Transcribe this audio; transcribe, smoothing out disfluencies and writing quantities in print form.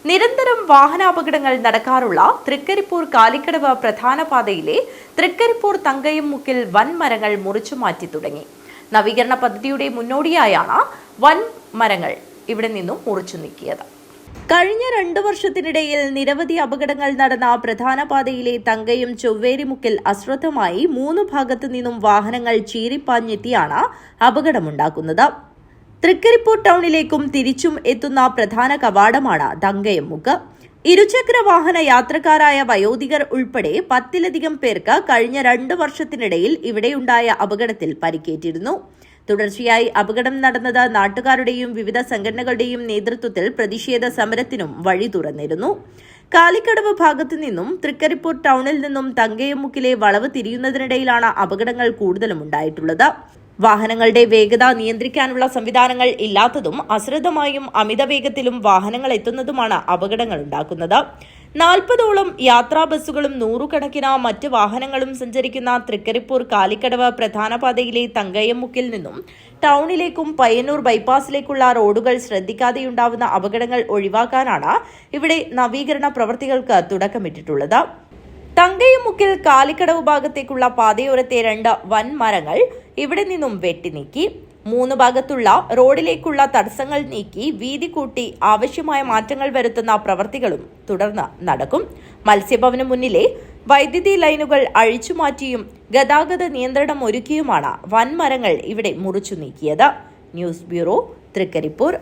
നിരന്തരം വാഹനാപകടങ്ങൾ നടക്കാറുള്ള തൃക്കരിപ്പൂർ കാലിക്കടവ് പ്രധാന പാതയിലെ തൃക്കരിപ്പൂർ തങ്കയംമുക്കിൽ വൻ മരങ്ങൾ മുറിച്ചു മാറ്റി തുടങ്ങി. നവീകരണ പദ്ധതിയുടെ മുന്നോടിയായാണ് വൻ മരങ്ങൾ ഇവിടെ നിന്നും മുറിച്ചു നീക്കിയത്. കഴിഞ്ഞ 2 വർഷത്തിനിടയിൽ നിരവധി അപകടങ്ങൾ നടന്ന പ്രധാന പാതയിലെ തങ്കയം ചൊവ്വേരിമുക്കിൽ അശ്രദ്ധമായി 3 ഭാഗത്തു നിന്നും വാഹനങ്ങൾ ചീറിപ്പാഞ്ഞെത്തിയാണ് അപകടമുണ്ടാക്കുന്നത്. തൃക്കരിപ്പൂർ ടൗണിലേക്കും തിരിച്ചും എത്തുന്ന പ്രധാന കവാടമാണ് തങ്കയംമുക്ക്. ഇരുചക്ര വാഹന യാത്രക്കാരായ വയോധികർ ഉൾപ്പെടെ 10ലധികം പേർക്ക് കഴിഞ്ഞ 2 വർഷത്തിനിടയിൽ ഇവിടെയുണ്ടായ അപകടത്തിൽ പരിക്കേറ്റിരുന്നു. തുടർച്ചയായി അപകടം നടന്നത് നാട്ടുകാരുടെയും വിവിധ സംഘടനകളുടെയും നേതൃത്വത്തിൽ പ്രതിഷേധ സമരത്തിനും വഴി തുറന്നിരുന്നു. കാലിക്കടവ് ഭാഗത്തു നിന്നും തൃക്കരിപ്പൂർ ടൗണിൽ നിന്നും തങ്കയംമുക്കിലെ വളവ് തിരിയുന്നതിനിടയിലാണ് അപകടങ്ങൾ കൂടുതലും ഉണ്ടായിട്ടുള്ളത്. വാഹനങ്ങളുടെ വേഗത നിയന്ത്രിക്കാനുള്ള സംവിധാനങ്ങൾ ഇല്ലാത്തതും അശ്രദ്ധമായും അമിത വേഗത്തിലും വാഹനങ്ങൾ എത്തുന്നതുമാണ് അപകടങ്ങൾ ഉണ്ടാക്കുന്നത്. 40ഓളം യാത്രാ ബസ്സുകളും 100 കണക്കിന് മറ്റ് വാഹനങ്ങളും സഞ്ചരിക്കുന്ന തൃക്കരിപ്പൂർ കാലിക്കടവ് പ്രധാന പാതയിലെ തങ്കയംമുക്കിൽ നിന്നും ടൗണിലേക്കും പയ്യന്നൂർ ബൈപ്പാസിലേക്കുള്ള റോഡുകൾ ശ്രദ്ധിക്കാതെയുണ്ടാവുന്ന അപകടങ്ങൾ ഒഴിവാക്കാനാണ് ഇവിടെ നവീകരണ പ്രവൃത്തികൾക്ക് തുടക്കമിട്ടിട്ടുള്ളത്. തങ്കയംമുക്കിൽ കാലിക്കടവ് ഭാഗത്തേക്കുള്ള പാതയോരത്തെ 2 വൻ മരങ്ങൾ ഇവിടെ നിന്നും വെട്ടിനീക്കി. 3 ഭാഗത്തുള്ള റോഡിലേക്കുള്ള തടസ്സങ്ങൾ നീക്കി വീതി കൂട്ടി ആവശ്യമായ മാറ്റങ്ങൾ വരുത്തുന്ന പ്രവൃത്തികളും തുടർന്ന് നടക്കും. മത്സ്യഭവന് മുന്നിലെ വൈദ്യുതി ലൈനുകൾ അഴിച്ചുമാറ്റിയും ഗതാഗത നിയന്ത്രണം ഒരുക്കിയുമാണ് വൻ മരങ്ങൾ ഇവിടെ മുറിച്ചു നീക്കിയത്. News bureau, Trikaripur.